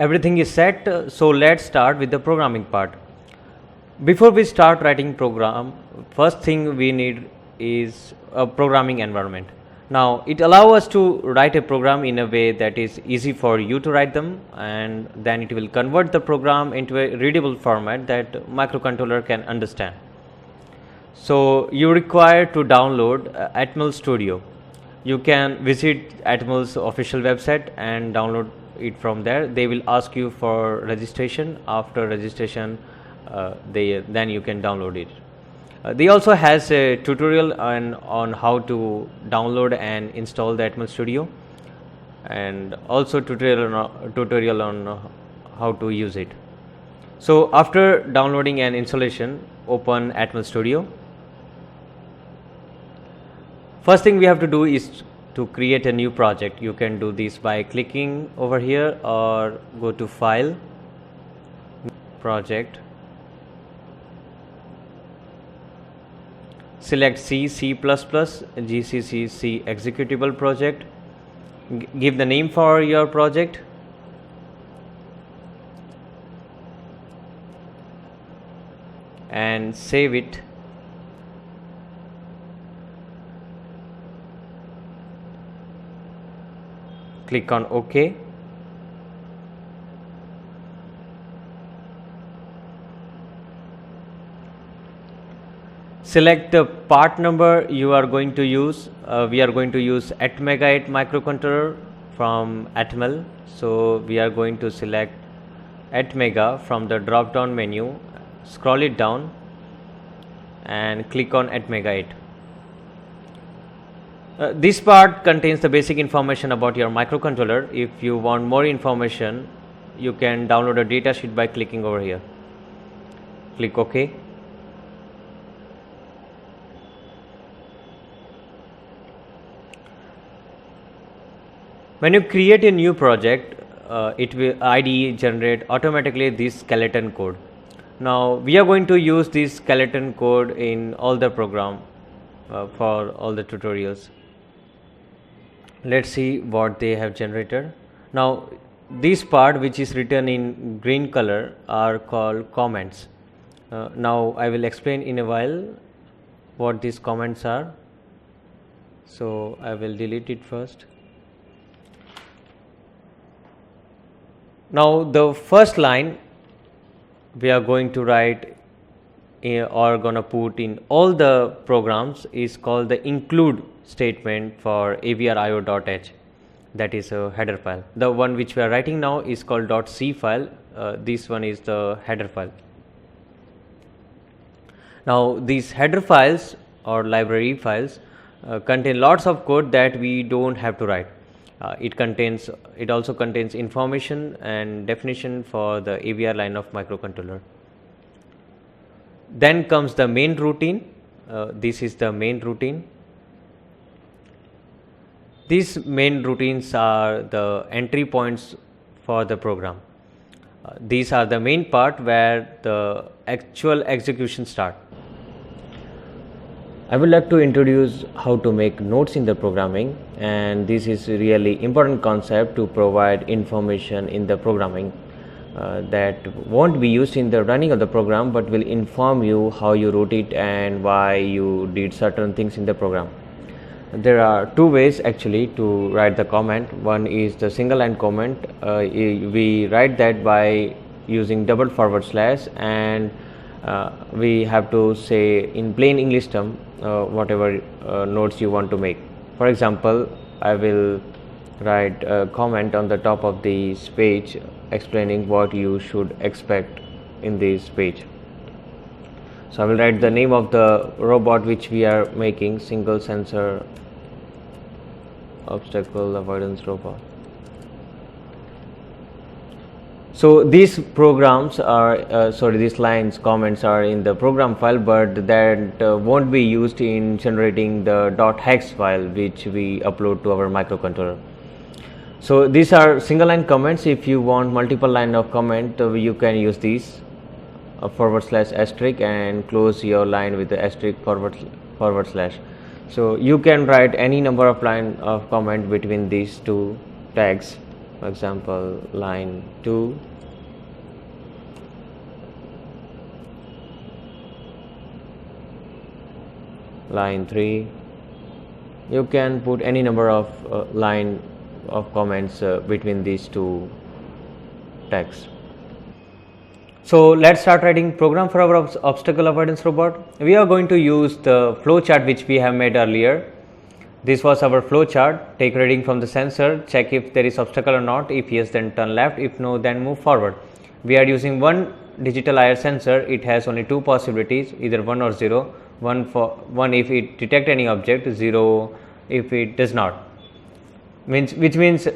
Everything is set, so let's start with the programming part. Before we start writing program, first thing we need is a programming environment. Now it allows us to write a program in a way that is easy for you to write them, and then it will convert the program into a readable format that microcontroller can understand. So you require to download Atmel Studio. You can visit Atmel's official website and download it from there. They will ask you for registration. After registration, then you can download it. They also has a tutorial on how to download and install the Atmel Studio, and also tutorial on how to use it. So after downloading and installation, open Atmel Studio. First thing we have to do is to create a new project. You can do this by clicking over here or go to File, Project, select C, C++, GCC, C executable project, give the name for your project, and save it. Click on OK. Select the part number you are going to use. We are going to use ATmega 8 microcontroller from Atmel. So we are going to select ATmega from the drop down menu, scroll it down and click on ATmega 8. This part contains the basic information about your microcontroller. If you want more information, you can download a datasheet by clicking over here. Click OK. When you create a new project, it will IDE generate automatically this skeleton code. Now we are going to use this skeleton code in all the program for all the tutorials. Let's see what they have generated. Now this part which is written in green color are called comments. Now I will explain in a while what these comments are. So I will delete it first. Now the first line we are going to write or gonna put in all the programs is called the include statement for avrio.h. That is a header file. The one which we are writing now is called .c file. This one is the header file. Now these header files or library files contain lots of code that we don't have to write. It also contains information and definition for the AVR line of microcontroller. Then comes the main routine. This is the main routine. These main routines are the entry points for the program. These are the main part where the actual execution starts. I would like to introduce how to make notes in the programming, and this is really important concept to provide information in the programming that won't be used in the running of the program, but will inform you how you wrote it and why you did certain things in the program. There are two ways actually to write the comment. One is the single line comment. We write that by using double forward slash, and we have to say in plain English term whatever notes you want to make. For example, I will write a comment on the top of this page explaining what you should expect in this page. So I will write the name of the robot which we are making, single sensor obstacle avoidance robot. So these programs are these lines comments are in the program file, but that won't be used in generating the .hex file which we upload to our microcontroller. So these are single line comments. If you want multiple line of comment, you can use these forward slash asterisk and close your line with the asterisk forward slash. So you can write any number of line of comment between these two tags. For example, line 2, line 3. You can put any number of line of comments between these two texts. So let's start writing program for our obstacle avoidance robot. We are going to use the flow chart which we have made earlier. This was our flow chart. Take reading from the sensor, check if there is obstacle or not. If yes, then turn left. If no, then move forward. We are using one digital IR sensor. It has only two possibilities, either 1 or 0. 1 if it detect any object, 0 if it does not. Which means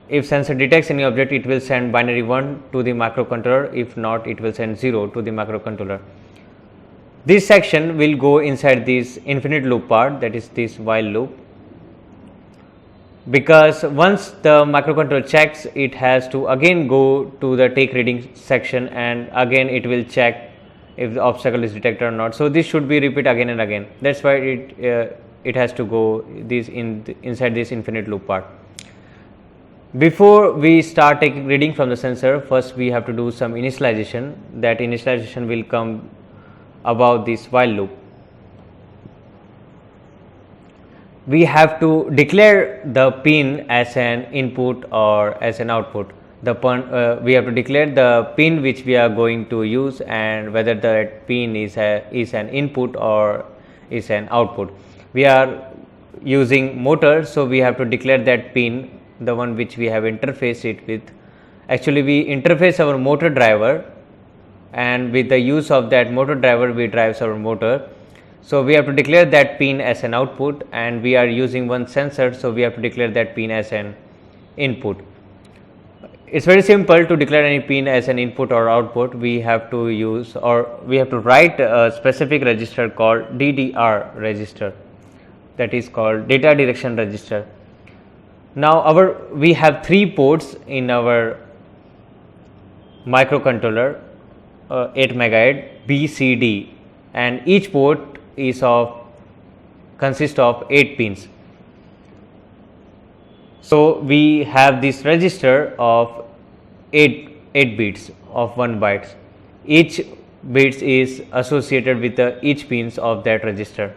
if sensor detects any object, it will send binary 1 to the microcontroller. If not, it will send 0 to the microcontroller. This section will go inside this infinite loop part, that is this while loop, because once the microcontroller checks, it has to again go to the take reading section, and again it will check if the obstacle is detected or not. So this should be repeat again and again. That's why it has to go inside this infinite loop part. Before we start taking reading from the sensor, first we have to do some initialization. That initialization will come about this while loop. We have to declare the pin as an input or as an output. We have to declare the pin which we are going to use, and whether that pin is an input or is an output. We are using motor, so we have to declare that pin, the one which we have interfaced it with. Actually, we interface our motor driver, and with the use of that motor driver we drives our motor. So we have to declare that pin as an output, and we are using one sensor, so we have to declare that pin as an input. It's very simple to declare any pin as an input or output. We have to write a specific register called DDR register, that is called data direction register. Now we have 3 ports in our microcontroller, 8 megahertz B, C, D, and each port consists of 8 pins. So we have this register of 8 bits of 1 bytes. Each bits is associated with each pins of that register.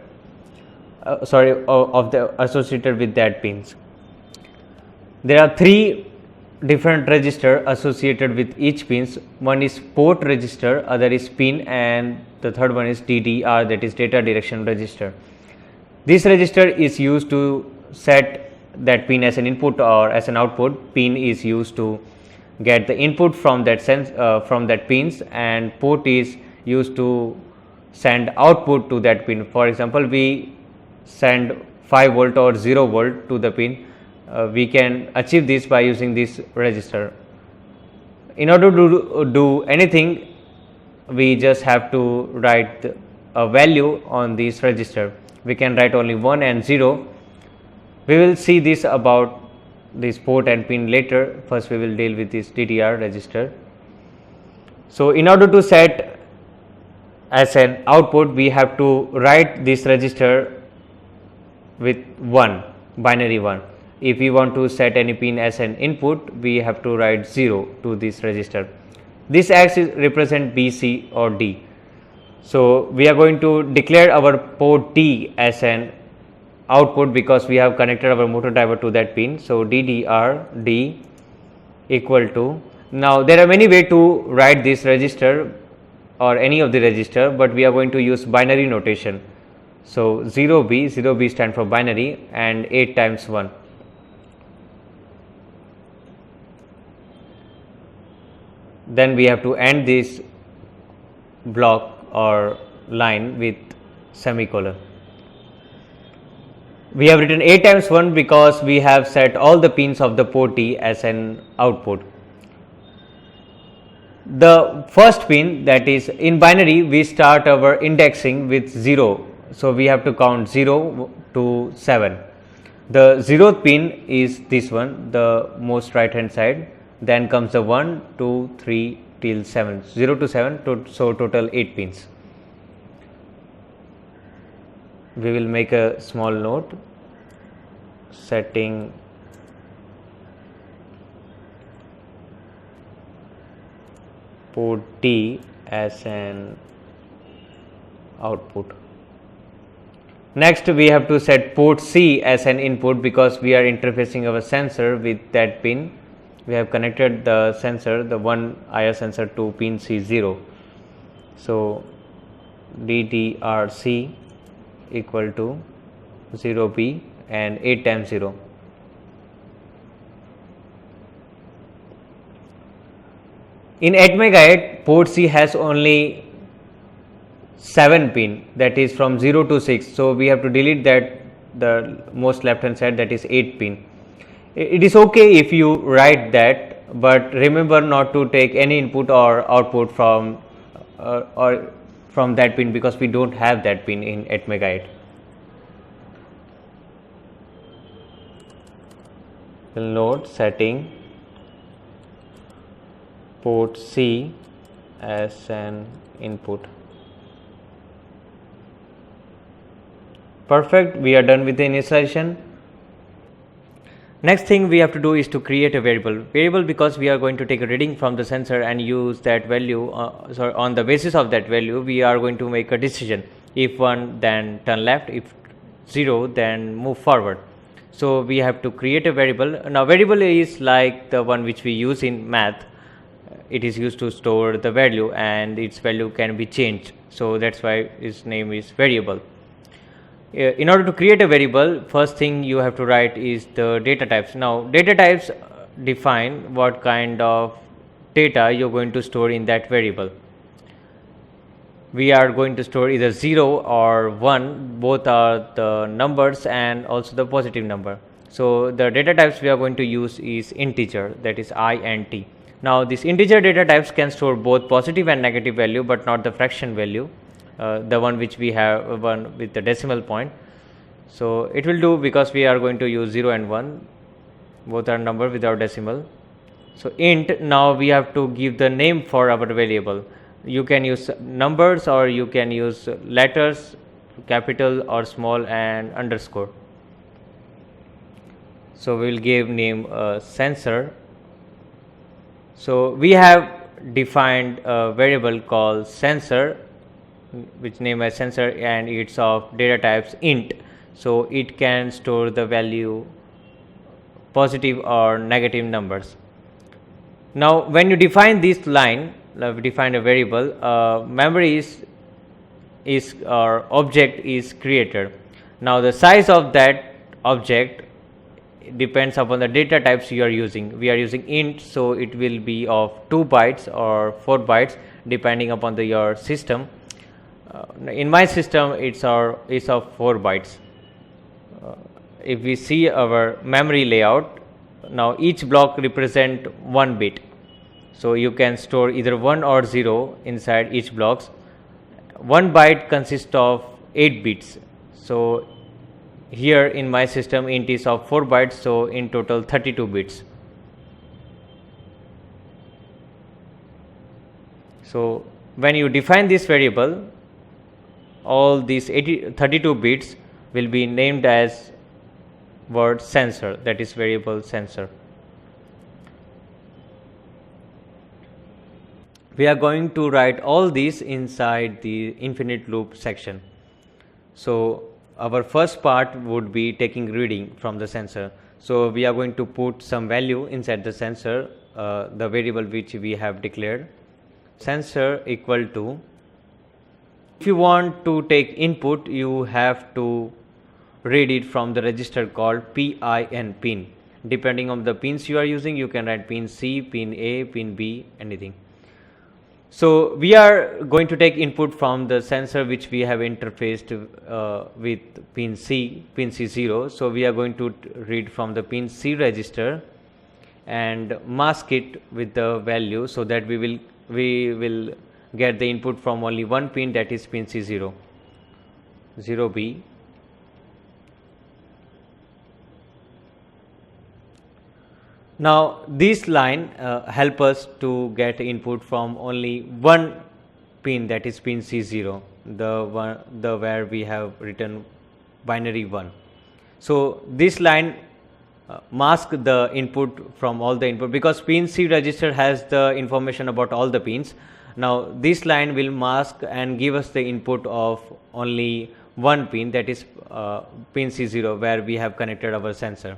Associated with that pins. There are 3 different register associated with each pins. One is port register, other is pin, and the third one is DDR, that is data direction register. This register is used to set that pin as an input or as an output. Pin is used to get the input from that pins, and port is used to send output to that pin. For example, we send 5 volt or 0 volt to the pin. We can achieve this by using this register. In order to do anything, we just have to write a value on this register. We can write only 1 and 0. We will see this about this port and pin later. First we will deal with this DDR register. So in order to set as an output, we have to write this register with 1, binary 1. If we want to set any pin as an input, we have to write 0 to this register. This X represent B, C or D. So we are going to declare our port D as an output because we have connected our motor driver to that pin. So DDR D equal to, now there are many ways to write this register or any of the register, but we are going to use binary notation. So 0B stand for binary, and 8 times 1. Then we have to end this block or line with semicolon. We have written 8 times 1 because we have set all the pins of the port D as an output. The first pin, that is in binary, we start our indexing with 0. So we have to count 0 to 7. The 0th pin is this one, the most right hand side. Then comes the 1, 2, 3 till 7, 0 to 7, so total 8 pins. We will make a small note, setting port D as an output. Next we have to set port C as an input because we are interfacing our sensor with that pin. We have connected the sensor, the one IR sensor, to pin C0. So DDRC equal to 0B and 8 times 0. In 8 MHz, port C has only 7 pin, that is from 0 to 6. So we have to delete that, the most left hand side, that is 8 pin. It is okay if you write that, but remember not to take any input or output from that pin because we don't have that pin in 8 MHz. We'll note setting port C as an input. Perfect, we are done with the initialization. Next thing we have to do is to create a variable because we are going to take a reading from the sensor and use that value. So on the basis of that value we are going to make a decision. If 1, then turn left, if 0, then move forward. So we have to create a variable. Now variable is like the one which we use in math. It is used to store the value and its value can be changed, so that's why its name is variable. In order to create a variable, first thing you have to write is the data types. Now data types define what kind of data you're going to store in that variable. We are going to store either 0 or 1, both are the numbers and also the positive number. So the data types we are going to use is integer, that is I and T. Now this integer data types can store both positive and negative value, but not the fraction value, the one which we have, one with the decimal point. So it will do because we are going to use 0 and 1, both are number without decimal. So int, now we have to give the name for our variable. You can use numbers or you can use letters, capital or small and underscore. So we will give name sensor. So we have defined a variable called sensor, which name as sensor, and it's of data types int. So it can store the value positive or negative numbers. Now when you define this line, we define a variable, memory is or object is created. Now the size of that object depends upon the data types you are using. We are using int, so it will be of 2 bytes or 4 bytes depending upon your system. In my system it's of 4 bytes. If we see our memory layout, now each block represent 1 bit. So you can store either 1 or 0 inside each blocks. 1 byte consists of 8 bits. So here in my system int is of 4 bytes, so in total 32 bits. So when you define this variable, all these 32 bits will be named as word sensor, that is variable sensor. We are going to write all these inside the infinite loop section. So our first part would be taking reading from the sensor. So we are going to put some value inside the sensor, the variable which we have declared, sensor equal to. If you want to take input, you have to read it from the register called PIN, pin. Depending on the pins you are using, you can write pin C, pin A, pin B, anything. So we are going to take input from the sensor which we have interfaced with pin C0. So we are going to read from the pin C register and mask it with the value, so that we will get the input from only one pin, that is pin C0, 0B. Now this line help us to get input from only one pin, that is pin C0, the where we have written binary 1. So this line mask the input from all the input, because pin C register has the information about all the pins. Now this line will mask and give us the input of only one pin, that is pin C0, where we have connected our sensor.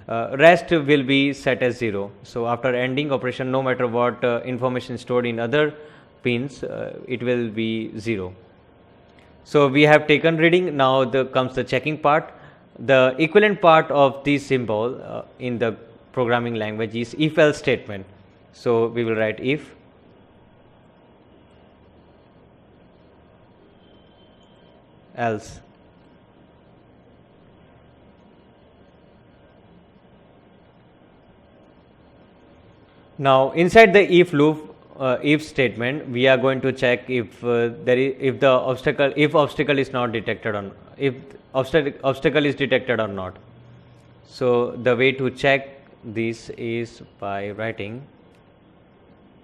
Rest will be set as 0. So after ending operation, no matter what information stored in other pins, it will be 0. So we have taken reading. Now comes the checking part. The equivalent part of this symbol in the programming language is if else statement. So we will write if else. Now inside the if loop, if statement, we are going to check if if obstacle is not detected, or if obstacle is detected or not. So the way to check this is by writing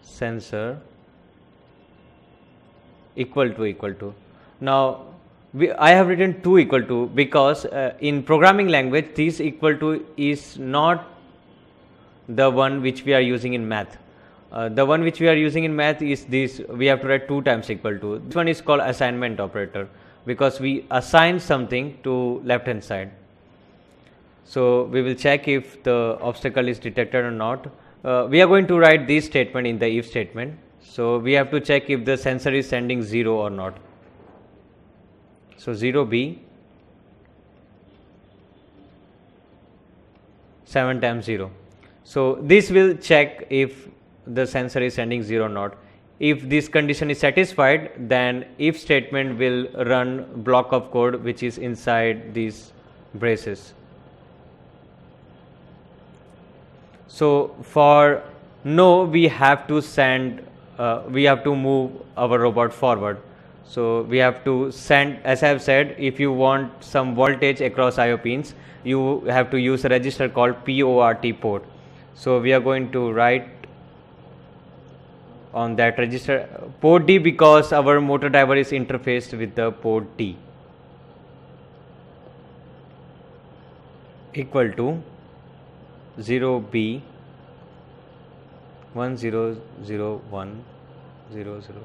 sensor equal to. Now I have written 2 equal to because in programming language this equal to is not the one which we are using in math. The one which we are using in math is this, we have to write 2 times equal to. This one is called assignment operator because we assign something to left hand side. So we will check if the obstacle is detected or not. We are going to write this statement in the if statement. So we have to check if the sensor is sending 0 or not. So 0B 7 times 0. So this will check if the sensor is sending 0 or not. If this condition is satisfied, then if statement will run block of code which is inside these braces. So for no, we have to move our robot forward. So we have to send, as I have said, if you want some voltage across IO pins, you have to use a register called PORT port. So we are going to write on that register port D because our motor driver is interfaced with the port D, equal to 0B 100100.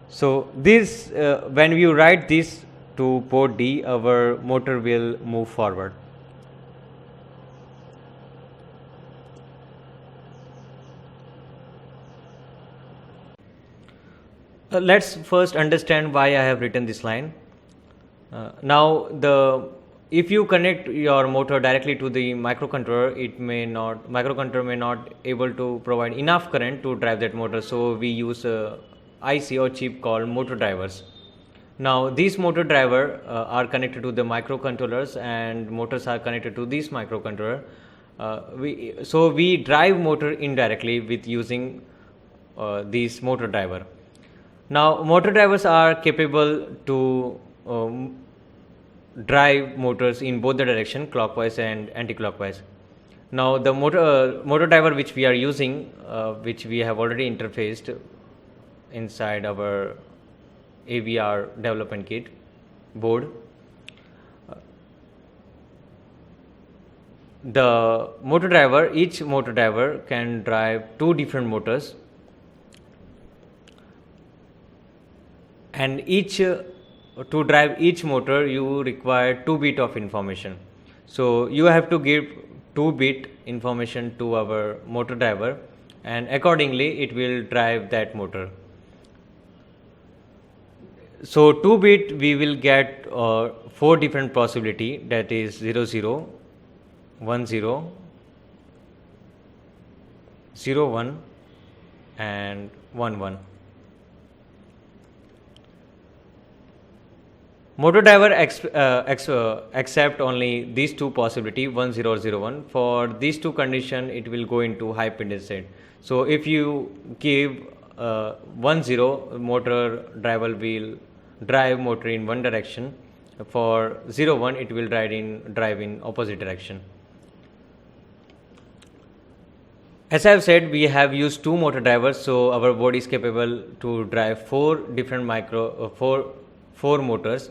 So this when you write this to port D, our motor will move forward. Let's first understand why I have written this line. Now if you connect your motor directly to the microcontroller, microcontroller may not able to provide enough current to drive that motor. So we use a IC or chip called motor drivers. Now these motor driver are connected to the microcontrollers and motors are connected to this microcontroller. So we drive motor indirectly with using this motor driver. Now motor drivers are capable to drive motors in both the direction, clockwise and anti-clockwise. Now the motor driver which we are using, which we have already interfaced inside our AVR development kit board, each motor driver can drive 2 different motors, and to drive each motor you require 2 bit of information. So you have to give 2 bit information to our motor driver, and accordingly it will drive that motor. So 2 bit we will get 4 different possibility, that is 00, 10, 01 and 11. Motor driver accept only these 2 possibility, 10 or 01. For these 2 condition it will go into high impedance state. So if you give 10, motor driver will drive motor in one direction. For 01 it will drive in opposite direction. As I have said, we have used 2 motor drivers, so our board is capable to drive 4 different four motors,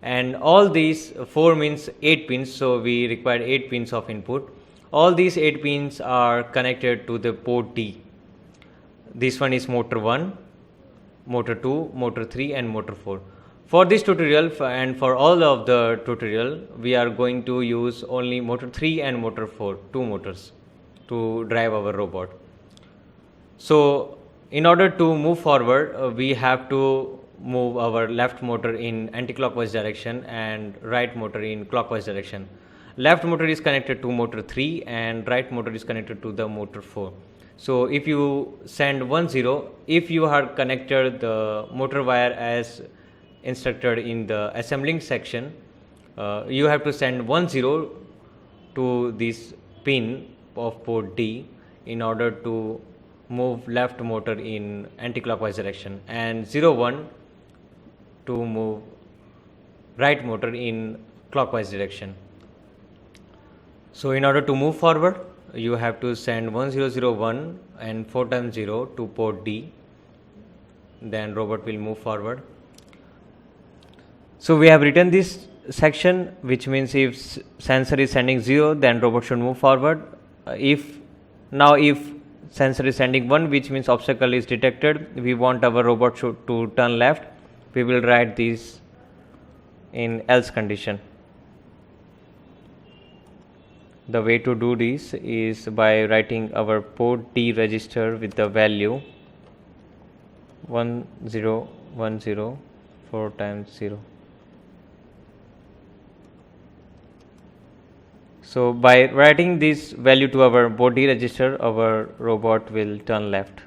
and all these 4 means 8 pins, so we require 8 pins of input. All these 8 pins are connected to the port D. This one is motor 1, motor 2, motor 3 and motor 4. For this tutorial and for all of the tutorial, we are going to use only motor 3 and motor 4, 2 motors to drive our robot. So in order to move forward, we have to move our left motor in anti-clockwise direction and right motor in clockwise direction. Left motor is connected to motor 3 and right motor is connected to the motor 4. So if you send 1 0, if you have connected the motor wire as instructed in the assembling section, you have to send 1 0 to this pin of port D in order to move left motor in anti-clockwise direction, and 0 1 to move right motor in clockwise direction. So in order to move forward, you have to send 1001 and 4 times 0 to port D, then robot will move forward. So we have written this section, which means if sensor is sending 0, then robot should move forward. If sensor is sending 1, which means obstacle is detected, we want our robot to turn left, we will write this in else condition. The way to do this is by writing our port D register with the value 1010 4 times 0. So by writing this value to our port D register, our robot will turn left.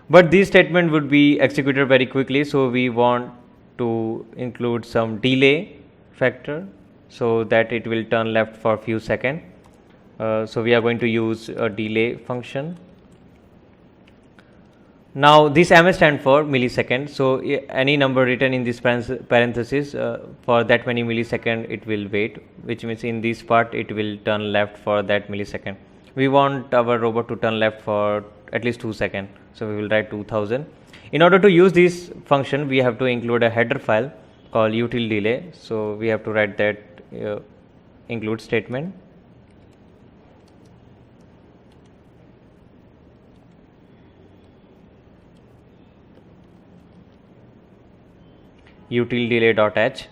But this statement would be executed very quickly, so we want to include some delay factor so that it will turn left for a few seconds. So we are going to use a delay function. Now this MS stands for millisecond, so any number written in this parenthesis, for that many millisecond it will wait, which means in this part it will turn left for that millisecond. We want our robot to turn left for at least 2 seconds, so we will write 2000. In order to use this function, we have to include a header file called util delay, so we have to write that include statement. Util delay.h.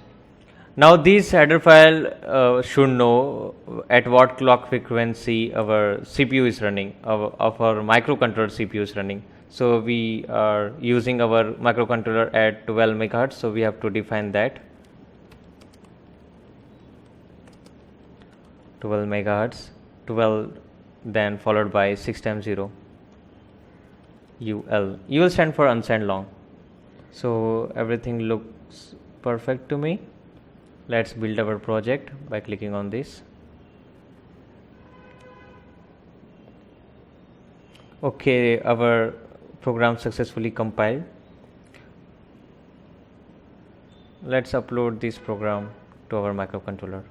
Now this header file should know at what clock frequency our CPU is running, of our microcontroller CPU is running. So we are using our microcontroller at 12 megahertz, so we have to define that 12 megahertz, 12 then followed by 6 times 0 UL stand for unsigned long. So everything looks perfect to me. Let's build our project by clicking on this. Okay, our program successfully compiled. Let's upload this program to our microcontroller.